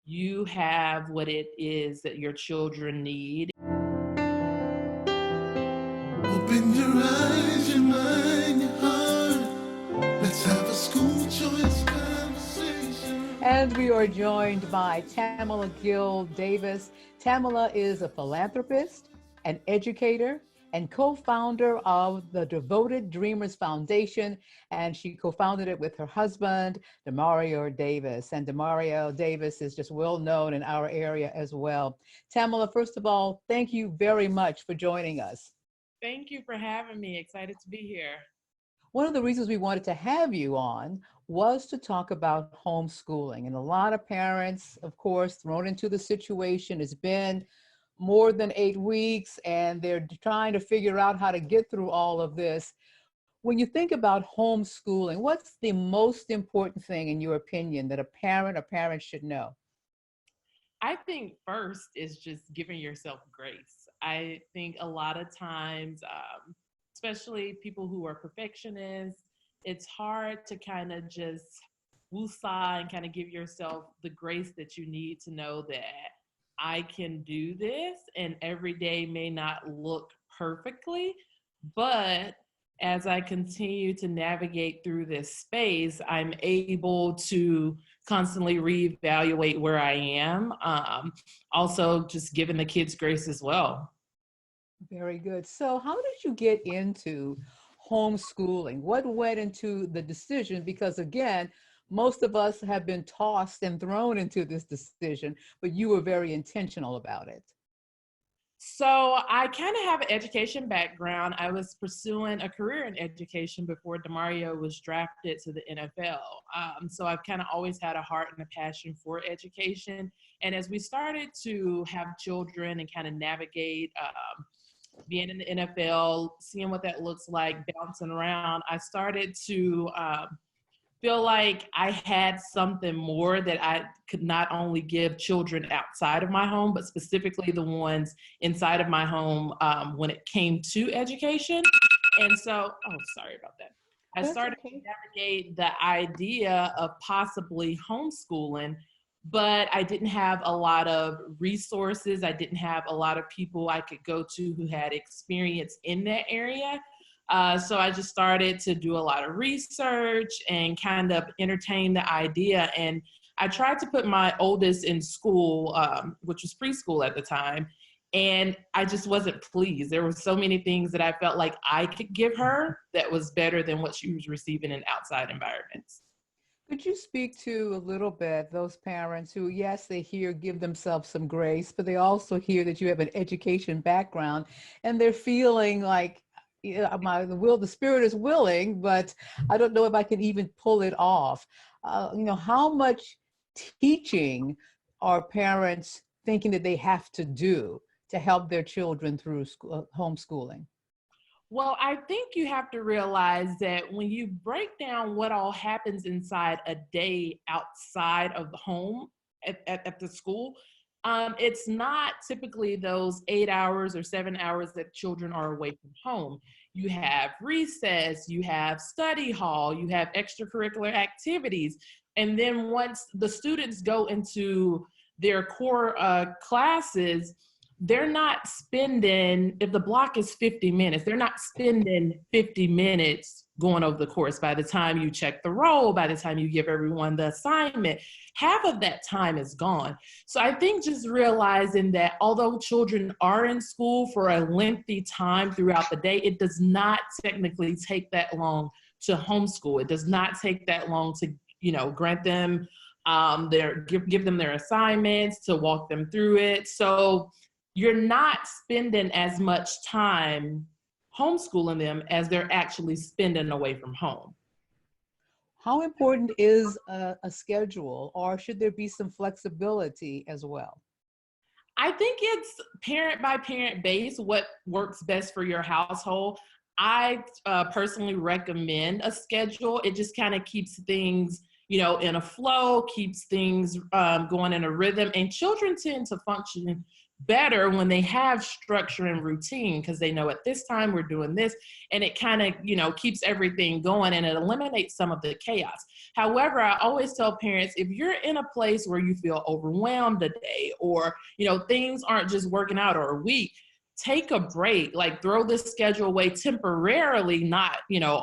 you have what it is that your children need. Open your eyes, your mind, your heart. Let's have a school choice conversation. And we are joined by Tamela Davis. Tamela is a philanthropist, an educator, and co-founder of the Devoted Dreamers Foundation. And she co-founded it with her husband, Demario Davis. And Demario Davis is just well known in our area as well. Tamela, first of all, thank you very much for joining us. Thank you for having me. Excited to be here. One of the reasons we wanted to have you on was to talk about homeschooling. And a lot of parents, of course, thrown into the situation. It's been more than 8 weeks and they're trying to figure out how to get through all of this. When you think about homeschooling, what's the most important thing in your opinion that a parent should know? I think first is just giving yourself grace. I think a lot of times, especially people who are perfectionists, it's hard to kind of just woosah and kind of give yourself the grace that you need to know that I can do this, and every day may not look perfectly, but as I continue to navigate through this space, I'm able to constantly reevaluate where I am. Also, just giving the kids grace as well. Very good. So how did you get into homeschooling? What went into the decision? Because again, most of us have been tossed and thrown into this decision, but you were very intentional about it. So I kind of have an education background. I was pursuing a career in education before Demario was drafted to the NFL. So I've kind of always had a heart and a passion for education. And as we started to have children and kind of navigate being in the NFL, seeing what that looks like, bouncing around, I started to feel like I had something more that I could not only give children outside of my home, but specifically the ones inside of my home when it came to education. And so, oh, sorry about that. I That's started okay. to navigate the idea of possibly homeschooling, but I didn't have a lot of resources. I didn't have a lot of people I could go to who had experience in that area. So I just started to do a lot of research and kind of entertain the idea. And I tried to put my oldest in school, which was preschool at the time, and I just wasn't pleased. There were so many things that I felt like I could give her that was better than what she was receiving in outside environments. Could you speak to a little bit those parents who, yes, they hear give themselves some grace, but they also hear that you have an education background and they're feeling like, yeah, the spirit is willing, but I don't know if I can even pull it off. How much teaching are parents thinking that they have to do to help their children through homeschooling? Well, I think you have to realize that when you break down what all happens inside a day outside of the home at the school, it's not typically those 8 hours or 7 hours that children are away from home. You have recess, you have study hall, you have extracurricular activities. And then once the students go into their core classes, they're not spending, if the block is 50 minutes, they're not spending 50 minutes going over the course. By the time you check the roll, by the time you give everyone the assignment, half of that time is gone. So I think just realizing that although children are in school for a lengthy time throughout the day, it does not technically take that long to homeschool. It does not take that long to, grant them give them their assignments, to walk them through it. So you're not spending as much time homeschooling them as they're actually spending away from home. How important is a schedule, or should there be some flexibility as well? I think it's parent by parent based, what works best for your household. I personally recommend a schedule. It just kind of keeps things in a flow, keeps things going in a rhythm. And children tend to function better when they have structure and routine, because they know at this time we're doing this, and it kind of, keeps everything going, and it eliminates some of the chaos. However, I always tell parents, if you're in a place where you feel overwhelmed today, or, things aren't just working out, or a week, take a break, like throw this schedule away temporarily, not,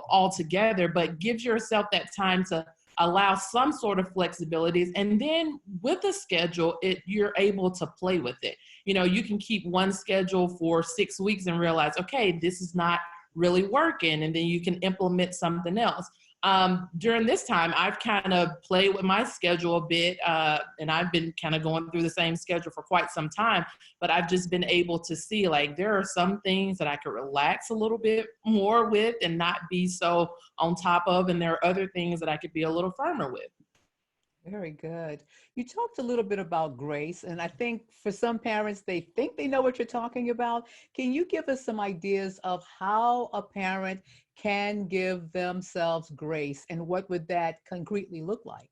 altogether, but give yourself that time to allow some sort of flexibilities. And then with the schedule, you're able to play with it. You can keep one schedule for 6 weeks and realize, okay, this is not really working. And then you can implement something else. During this time, I've kind of played with my schedule a bit, and I've been kind of going through the same schedule for quite some time, but I've just been able to see, like, there are some things that I could relax a little bit more with and not be so on top of, and there are other things that I could be a little firmer with. Very good. You talked a little bit about grace, and I think for some parents, they think they know what you're talking about. Can you give us some ideas of how a parent can give themselves grace, and what would that concretely look like?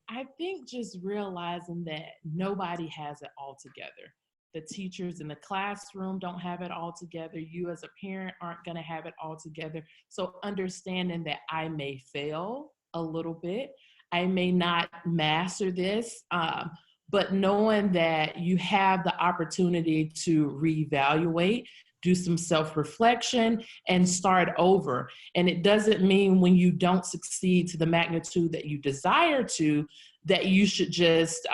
I think just realizing that nobody has it all together. The teachers in the classroom don't have it all together. You as a parent aren't going to have it all together. So understanding that I may fail a little bit, I may not master this, but knowing that you have the opportunity to reevaluate, do some self-reflection, and start over. And it doesn't mean when you don't succeed to the magnitude that you desire to, that you should just,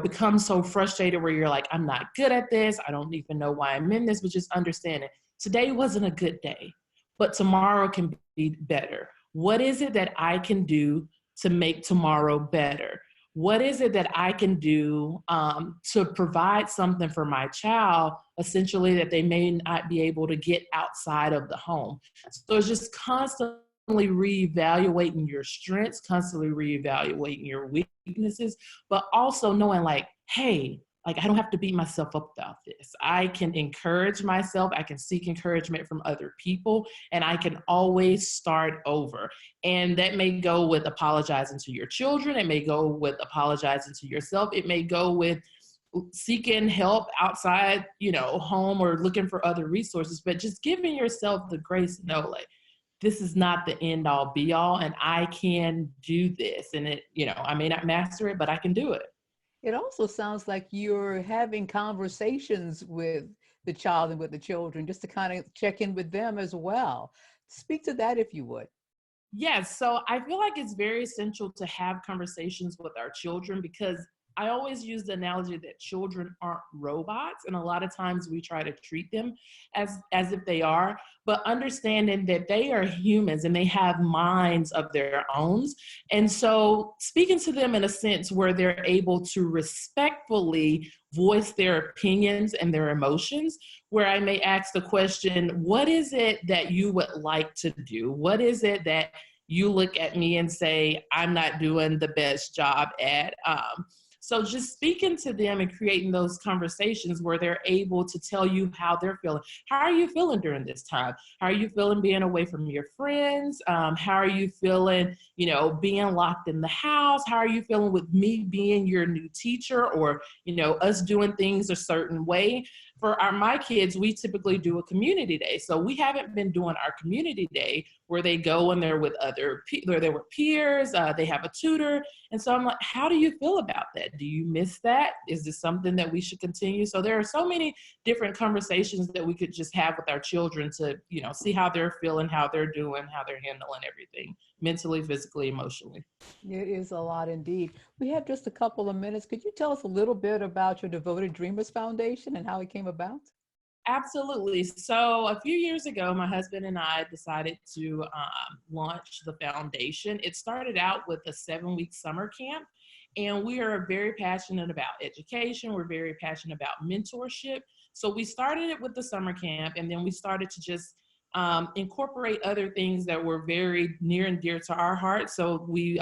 become so frustrated where you're like, I'm not good at this. I don't even know why I'm in this, but just understanding today wasn't a good day, but tomorrow can be better. What is it that I can do to make tomorrow better? What is it that I can do to provide something for my child, essentially, that they may not be able to get outside of the home? So it's just constantly reevaluating your strengths, constantly reevaluating your weaknesses, but also knowing, like, hey, like, I don't have to beat myself up about this. I can encourage myself. I can seek encouragement from other people, and I can always start over. And that may go with apologizing to your children. It may go with apologizing to yourself. It may go with seeking help outside, home, or looking for other resources, but just giving yourself the grace to know, like, this is not the end all be all, and I can do this. And I may not master it, but I can do it. It also sounds like you're having conversations with the child and with the children, just to kind of check in with them as well. Speak to that if you would. Yes, so I feel like it's very essential to have conversations with our children, because I always use the analogy that children aren't robots, and a lot of times we try to treat them as if they are, but understanding that they are humans and they have minds of their own. And so speaking to them in a sense where they're able to respectfully voice their opinions and their emotions, where I may ask the question, what is it that you would like to do? What is it that you look at me and say, I'm not doing the best job at? So just speaking to them and creating those conversations where they're able to tell you how they're feeling. How are you feeling during this time? How are you feeling being away from your friends? How are you feeling, being locked in the house? How are you feeling with me being your new teacher, or, us doing things a certain way? For my kids, we typically do a community day. So we haven't been doing our community day where they go and they're with where they were peers, they have a tutor. And so I'm like, how do you feel about that? Do you miss that? Is this something that we should continue? So there are so many different conversations that we could just have with our children to, see how they're feeling, how they're doing, how they're handling everything, mentally, physically, emotionally. It is a lot indeed. We have just a couple of minutes. Could you tell us a little bit about your Devoted Dreamers Foundation and how it came about? Absolutely. So a few years ago, my husband and I decided to launch the foundation. It started out with a 7-week summer camp, and we are very passionate about education. We're very passionate about mentorship. So we started it with the summer camp, and then we started to just incorporate other things that were very near and dear to our heart. So we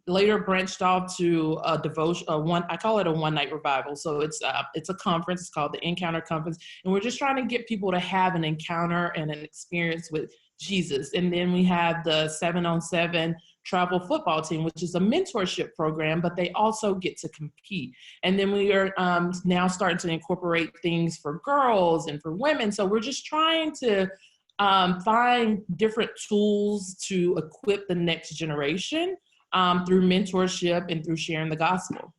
later branched off to a devotion, I call it a one-night revival. So it's a conference. It's called the Encounter Conference. And we're just trying to get people to have an encounter and an experience with Jesus. And then we have the 7-on-7 travel football team, which is a mentorship program, but they also get to compete. And then we are now starting to incorporate things for girls and for women. So we're just trying to find different tools to equip the next generation through mentorship and through sharing the gospel.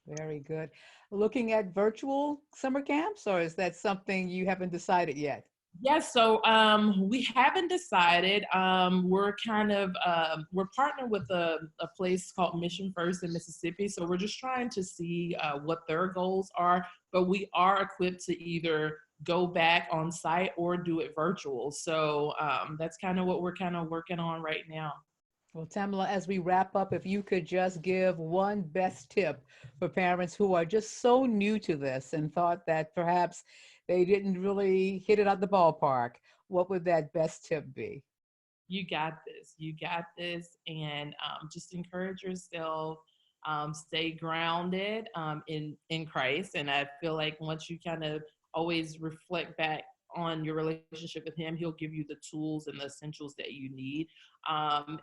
Very good. Looking at virtual summer camps, or is that something you haven't decided yet? Yes, so we haven't decided. We're kind of we're partnered with a place called Mission First in Mississippi, so we're just trying to see what their goals are. But we are equipped to either go back on site or do it virtual. So that's kind of what we're kind of working on right now. Well, Tamela, as we wrap up, if you could just give one best tip for parents who are just so new to this and thought that perhaps they didn't really hit it at the ballpark, what would that best tip be? You got this. You got this. And just encourage yourself. Stay grounded in Christ. And I feel like once you kind of always reflect back on your relationship with Him, He'll give you the tools and the essentials that you need.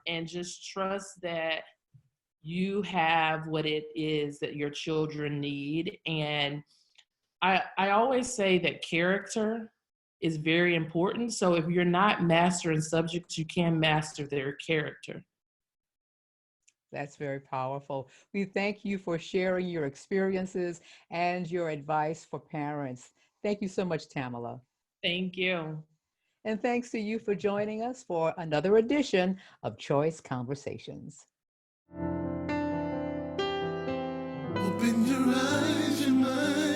And just trust that you have what it is that your children need. And I always say that character is very important. So if you're not mastering subjects, you can master their character. That's very powerful. We thank you for sharing your experiences and your advice for parents. Thank you so much, Tamela. Thank you. And thanks to you for joining us for another edition of Choice Conversations. Open your eyes, your mind.